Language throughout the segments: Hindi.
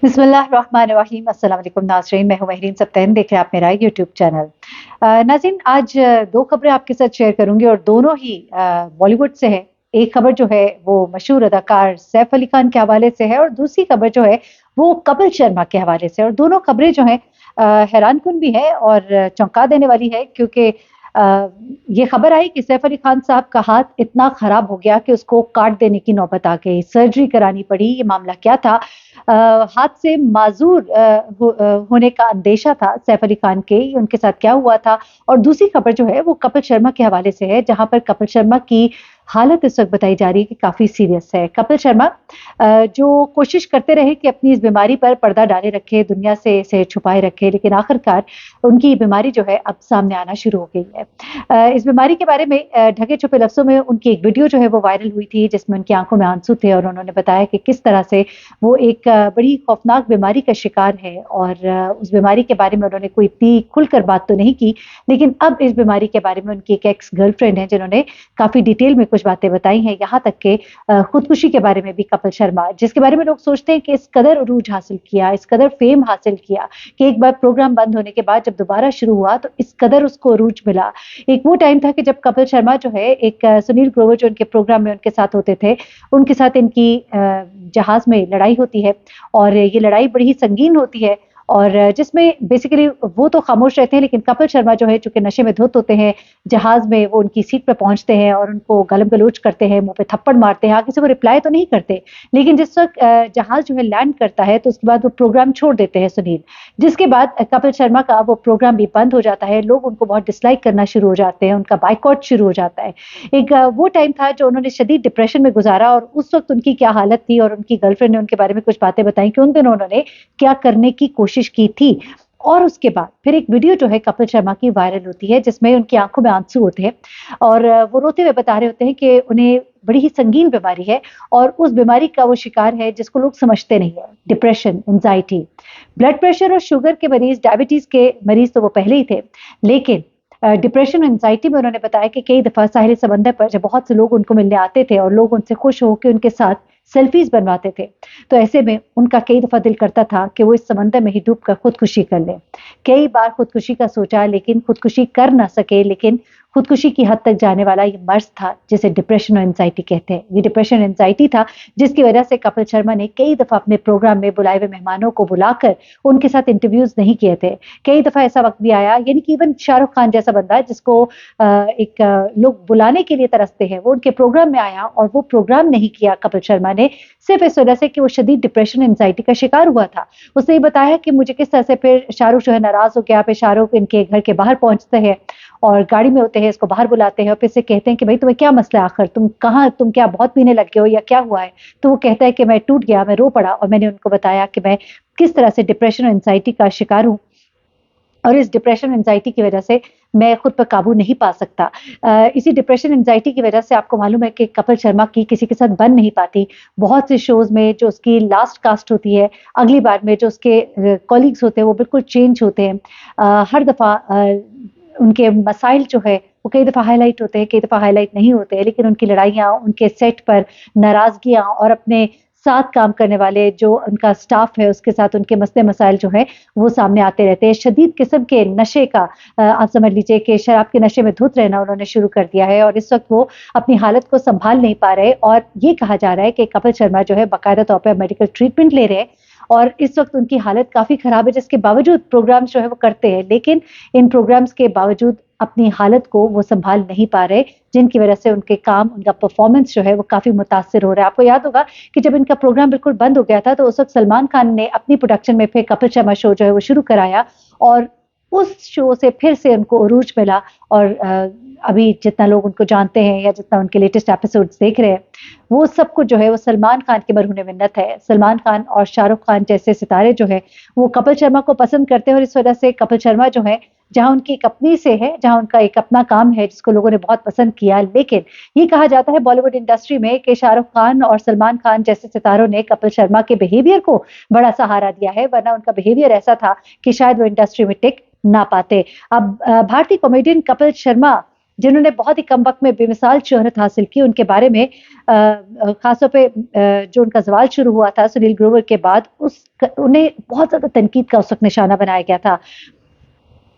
बिस्मिल्लाहिर्रहमानिर्रहीम। अस्सलाम वालेकुम नाज़रीन, मैं हूँ महरीन सब्तैन, देख रहे हैं आप मेरा यूट्यूब चैनल। नाज़रीन, आज 2 खबरें आपके साथ शेयर करूँगी और दोनों ही बॉलीवुड से हैं। एक खबर जो है वो मशहूर अदाकार सैफ अली खान के हवाले से है और दूसरी खबर जो है वो कपिल शर्मा के हवाले से है और दोनों खबरें जो हैं हैरानकुन भी है और चौंका देने वाली है क्योंकि अ, ये खबर आई कि सैफ अली खान साहब का हाथ इतना खराब हो गया कि उसको काट देने की नौबत आ गई, सर्जरी करानी पड़ी। ये मामला क्या था? हाथ से माज़ूर होने का अंदेशा था सैफ अली खान के, उनके साथ क्या हुआ था? और दूसरी खबर जो है वो कपिल शर्मा के हवाले से है, जहाँ पर कपिल शर्मा की हालत इस वक़्त बताई जा रही है कि काफ़ी सीरियस है। कपिल शर्मा जो कोशिश करते रहे कि अपनी इस बीमारी पर पर्दा डाले रखे, दुनिया से इसे छुपाए रखे, लेकिन आखिरकार उनकी बीमारी जो है अब सामने आना शुरू हो गई है। इस बीमारी के बारे में ढके-छुपे लफ्ज़ों में उनकी एक वीडियो जो है वो वायरल हुई थी, जिसमें उनकी आँखों में आंसू थे और उन्होंने बताया कि किस तरह से वो एक बड़ी खौफनाक बीमारी का शिकार है और उस बीमारी के बारे में उन्होंने कोई इतनी खुलकर बात तो नहीं की, लेकिन अब इस बीमारी के बारे में उनकी एक एक्स गर्लफ्रेंड है जिन्होंने काफ़ी डिटेल में कुछ बातें बताई हैं, यहाँ तक कि खुदकुशी के बारे में भी कपिल शर्मा, जिसके बारे में लोग सोचते हैं कि इस कदर उरूज हासिल किया, इस कदर फेम हासिल किया कि एक बार प्रोग्राम बंद होने के बाद जब दोबारा शुरू हुआ तो इस कदर उसको उरूज मिला। एक वो टाइम था कि जब कपिल शर्मा जो है एक सुनील ग्रोवर जो उनके प्रोग्राम में उनके साथ होते थे, उनके साथ इनकी जहाज़ में लड़ाई होती है और ये लड़ाई बड़ी ही संगीन होती है और जिसमें बेसिकली वो तो खामोश रहते हैं लेकिन कपिल शर्मा जो है चूँकि नशे में धुत होते हैं, जहाज़ में वो उनकी सीट पे पहुँचते हैं और उनको गालम-गलौच करते हैं, मुँह पे थप्पड़ मारते हैं, आगे से वो रिप्लाई तो नहीं करते। लेकिन जिस वक़्त जहाज़ जो है लैंड करता है तो उसके बाद वो प्रोग्राम छोड़ देते हैं सुनील। जिसके बाद कपिल शर्मा का वो प्रोग्राम भी बंद हो जाता है, लोग उनको बहुत डिसलाइक करना शुरू हो जाते हैं, उनका बायकॉट शुरू हो जाता है। एक वो टाइम था जो उन्होंने शदीद डिप्रेशन में गुज़ारा और उस वक़्त उनकी क्या हालत थी और उनकी गर्लफ्रेंड ने उनके बारे में कुछ बातें बताई कि उन दिनों उन्होंने क्या करने की कोशिश की थी। और उसके बाद फिर एक वीडियो जो है कपिल शर्मा की वायरल होती है जिसमें उनकी आँखों में आँसू होते हैं और वो रोते हुए बता रहे होते हैं कि उन्हें बड़ी ही संगीन बीमारी है और उस बीमारी का वो शिकार है जिसको लोग समझते नहीं है, डिप्रेशन, एंग्ज़ायटी। ब्लड प्रेशर और शुगर के मरीज़, डायबिटीज़ के मरीज़ तो वो पहले ही थे, लेकिन डिप्रेशन और एंग्ज़ायटी में उन्होंने बताया कि कई दफ़ा साहिल समंदर पर जब बहुत से लोग उनको मिलने आते थे और लोग उनसे खुश होके उनके साथ सेल्फीज़ बनवाते थे, तो ऐसे में उनका कई दफ़ा दिल करता था कि वो इस समंदर में ही डूबकर खुदकुशी कर लें। कई बार खुदकुशी का सोचा लेकिन खुदकुशी कर ना सके, लेकिन खुदकुशी की हद तक जाने वाला ये मर्ज़ था जिसे डिप्रेशन और एंग्ज़ायटी कहते हैं। ये डिप्रेशन एंग्ज़ायटी था जिसकी वजह से कपिल शर्मा ने कई दफ़ा अपने प्रोग्राम में बुलाए हुए मेहमानों को बुलाकर उनके साथ इंटरव्यूज़ नहीं किए थे। कई दफ़ा ऐसा वक़्त भी आया, यानी कि इवन शाहरुख खान जैसा बंदा जिसको लोग बुलाने के लिए तरसते हैं, वो उनके प्रोग्राम में आया और वो प्रोग्राम नहीं किया कपिल शर्मा ने, सिर्फ़ इस वजह से कि वो शदीद डिप्रेशन, एंग्ज़ायटी का शिकार हुआ था। उसने ये बताया कि मुझे किस तरह से फिर शाहरुख जो है नाराज़ हो गया, फिर शाहरुख इनके घर के बाहर पहुँचते हैं और गाड़ी में होते हैं, इसको बाहर बुलाते हैं और फिर से कहते हैं कि भई तुम्हें क्या मसला है आखिर? तुम क्या बहुत पीने लग गए हो या क्या हुआ है? तो वो कहता है कि मैं टूट गया, मैं रो पड़ा और मैंने उनको बताया कि मैं किस तरह से डिप्रेशन और एंग्ज़ायटी का शिकार हूँ और इस डिप्रेशन एंग्ज़ायटी की वजह से मैं खुद पर काबू नहीं पा सकता। इसी डिप्रेशन एंग्ज़ायटी की वजह से आपको मालूम है कि कपिल शर्मा की किसी के साथ बन नहीं पाती। बहुत से शोज़ में जो उसकी लास्ट कास्ट होती है, अगली बार में जो उसके कॉलीग्स होते हैं वो बिल्कुल चेंज होते हैं। हर दफ़ा उनके मसाइल जो है वो कई दफ़ा हाइलाइट होते हैं, कई दफ़ा हाइलाइट नहीं होते हैं, लेकिन उनकी लड़ाइयाँ, उनके सेट पर नाराज़गियाँ और अपने साथ काम करने वाले जो उनका स्टाफ है उसके साथ उनके मसले मसाइल जो हैं वो सामने आते रहते हैं। शदीद किस्म के नशे का आप समझ लीजिए कि शराब के नशे में धुत रहना उन्होंने शुरू कर दिया है और इस वक़्त वो अपनी हालत को सँभाल नहीं पा रहे और ये कहा जा रहा है कि कपिल शर्मा जो है बाकायदा तौर पे मेडिकल ट्रीटमेंट ले रहे हैं और इस वक़्त उनकी हालत काफ़ी ख़राब है जिसके बावजूद प्रोग्राम्स जो है वो करते हैं। लेकिन इन प्रोग्राम्स के बावजूद अपनी हालत को वो सँभाल नहीं पा रहे, जिनकी वज़ह से उनके काम, उनका परफ़ॉर्मेंस जो है वो काफ़ी मुतासिर हो रहा है। आपको याद होगा कि जब इनका प्रोग्राम बिल्कुल बंद हो गया था, तो उस वक़्त सलमान खान ने अपनी प्रोडक्शन में फिर कपिल शर्मा शो जो है वो शुरू कराया और उस शो से फिर से उनको उरूज मिला और अभी जितना लोग उनको जानते हैं या जितना उनके लेटेस्ट एपिसोड्स देख रहे हैं, वो सब कुछ जो है वो सलमान खान की मरहून मिन्नत है। सलमान खान और शाहरुख खान जैसे सितारे जो हैं, वो कपिल शर्मा को पसंद करते हैं और इस वजह से कपिल शर्मा जो हैं, जहाँ उनकी एक अपनी से है, जहाँ उनका एक अपना काम है जिसको लोगों ने बहुत पसंद किया। लेकिन ये कहा जाता है बॉलीवुड इंडस्ट्री में कि शाहरुख खान और सलमान खान जैसे सितारों ने कपिल शर्मा के बिहेवियर को बड़ा सहारा दिया है, वरना उनका बिहेवियर ऐसा था कि शायद वो इंडस्ट्री में टिक ना पाते। अब भारतीय कॉमेडियन कपिल शर्मा जिन्होंने बहुत ही कम वक्त में बेमिसाल शोहरत हासिल की, उनके बारे में खासतौर पे जो उनका सवाल शुरू हुआ था सुनील ग्रोवर के बाद, उन्हें बहुत ज्यादा तनकीद का उस वक्त निशाना बनाया गया था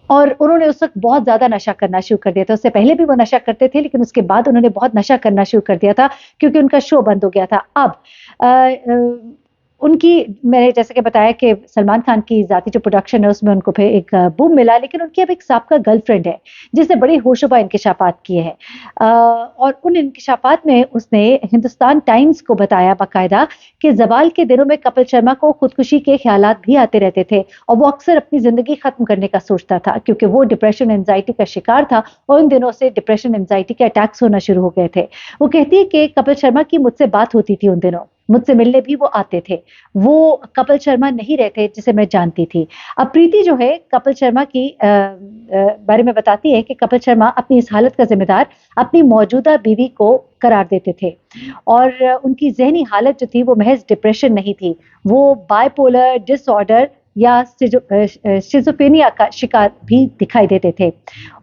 और उन्होंने उस वक्त बहुत ज्यादा नशा करना शुरू कर दिया था। उससे पहले भी वो नशा करते थे, लेकिन उसके बाद उन्होंने बहुत नशा करना शुरू कर दिया था क्योंकि उनका शो बंद हो गया था। अब उनकी, मैंने जैसे कि बताया कि सलमान खान की ज़ाती जो प्रोडक्शन है उसमें उनको फिर एक बूम मिला, लेकिन उनकी अब एक साबका गर्लफ्रेंड है जिसने बड़े होशोबा इंकशाफात किए हैं और उन इंकशाफात में उसने हिंदुस्तान टाइम्स को बताया बाकायदा कि जवाल के दिनों में कपिल शर्मा को खुदकुशी के ख्यालात भी आते रहते थे और वो अक्सर अपनी जिंदगी खत्म करने का सोचता था क्योंकि वो डिप्रेशन एंजाइटी का शिकार था और उन दिनों से डिप्रेशन एंजाइटी के अटैक्स होना शुरू हो गए थे। वो कहती है कि कपिल शर्मा की मुझसे बात होती थी उन दिनों, मुझसे मिलने भी वो आते थे। वो कपिल शर्मा नहीं रहते जिसे मैं जानती थी। अब प्रीति जो है कपिल शर्मा की बारे में बताती है कि कपिल शर्मा अपनी इस हालत का जिम्मेदार अपनी मौजूदा बीवी को करार देते थे और उनकी जहनी हालत जो थी वो महज डिप्रेशन नहीं थी, वो बाइपोलर डिसऑर्डर या शिजोफ्रेनिया का शिकार भी दिखाई देते थे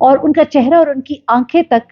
और उनका चेहरा और उनकी आंखें तक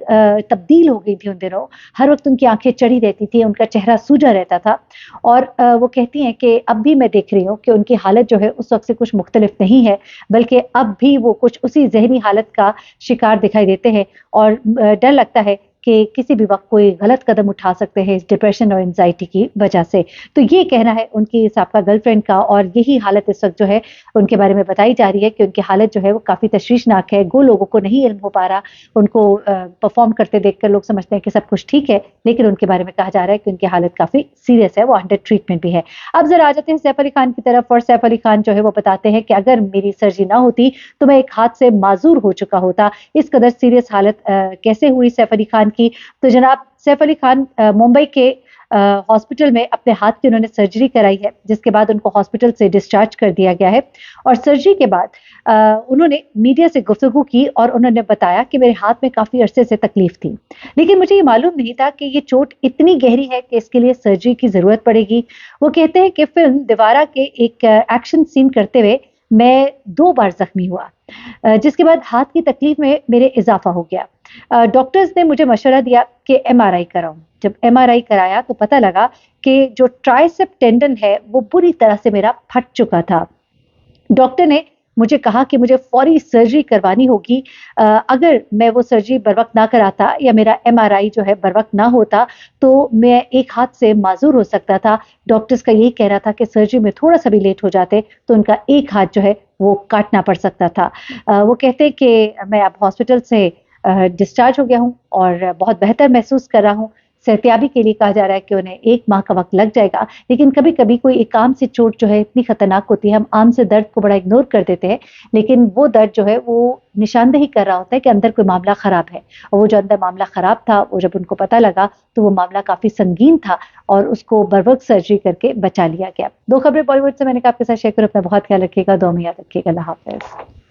तब्दील हो गई थी उन दिनों। हर वक्त उनकी आंखें चढ़ी रहती थी, उनका चेहरा सूजा रहता था और वो कहती हैं कि अब भी मैं देख रही हूँ कि उनकी हालत जो है उस वक्त से कुछ मुख्तलिफ नहीं है, बल्कि अब भी वो कुछ उसी जहनी हालत का शिकार दिखाई देते हैं और डर लगता है कि किसी भी वक्त कोई गलत कदम उठा सकते हैं इस डिप्रेशन और एंजाइटी की वजह से। तो ये कहना है उनकी साबका गर्लफ्रेंड का और यही हालत इस वक्त जो है उनके बारे में बताई जा रही है कि उनकी हालत जो है वो काफ़ी तशवीशनाक है। गो लोगों को नहीं इल्म हो पा रहा, उनको परफॉर्म करते देखकर लोग समझते हैं कि सब कुछ ठीक है, लेकिन उनके बारे में कहा जा रहा है कि उनकी हालत काफ़ी सीरियस है, वो अंडर ट्रीटमेंट भी है। अब जरा आ जाते हैं सैफ अली खान की तरफ और सैफ अली खान जो है वो बताते हैं कि अगर मेरी सर्जरी ना होती तो मैं एक हाथ से माजूर हो चुका होता। इस कदर सीरियस हालत कैसे हुई सैफ अली खान की? तो जनाब सैफ अली खान मुंबई के हॉस्पिटल में अपने हाथ की उन्होंने सर्जरी कराई है, जिसके बाद उनको हॉस्पिटल से डिस्चार्ज कर दिया गया है और सर्जरी के बाद उन्होंने मीडिया से गुफ्तगू की और उन्होंने बताया कि मेरे हाथ में काफी अरसे से तकलीफ थी, लेकिन मुझे ये मालूम नहीं था कि ये चोट इतनी गहरी है कि इसके लिए सर्जरी की जरूरत पड़ेगी। वो कहते हैं कि फिल्म दीवारा के एक एक्शन सीन करते हुए मैं 2 बार जख्मी हुआ, जिसके बाद हाथ की तकलीफ में मेरे इजाफा हो गया। डॉक्टर्स ने मुझे मशवरा दिया कि एमआरआई कराऊं। जब एमआरआई कराया तो पता लगा कि जो ट्राइसेप टेंडन है वो बुरी तरह से मेरा फट चुका था। डॉक्टर ने मुझे कहा कि मुझे फौरी सर्जरी करवानी होगी। अगर मैं वो सर्जरी बर वक्त ना कराता या मेरा एमआरआई जो है बर वक्त ना होता तो मैं एक हाथ से माजूर हो सकता था। डॉक्टर्स का यही कहना था कि सर्जरी में थोड़ा सा भी लेट हो जाते तो उनका एक हाथ जो है वो काटना पड़ सकता था। वो कहते कि मैं अब हॉस्पिटल से डिस्चार्ज हो गया हूँ और बहुत बेहतर महसूस कर रहा हूँ। सेहतियाबी के लिए कहा जा रहा है कि उन्हें 1 माह का वक्त लग जाएगा, लेकिन कभी कभी कोई एक आम सी चोट जो है इतनी खतरनाक होती है, हम आम से दर्द को बड़ा इग्नोर कर देते हैं, लेकिन वो दर्द जो है वो निशानदेही कर रहा होता है कि अंदर कोई मामला खराब है और वो जो अंदर मामला खराब था वो जब उनको पता लगा तो वो मामला काफी संगीन था और उसको बर वक्त सर्जरी करके बचा लिया गया। 2 खबरें बॉलीवुड से मैंने कहा आपके साथ शेयर करूं। अपना बहुत ख्याल रखिएगा, दुआ में याद रखिएगा। अल्लाह हाफिज।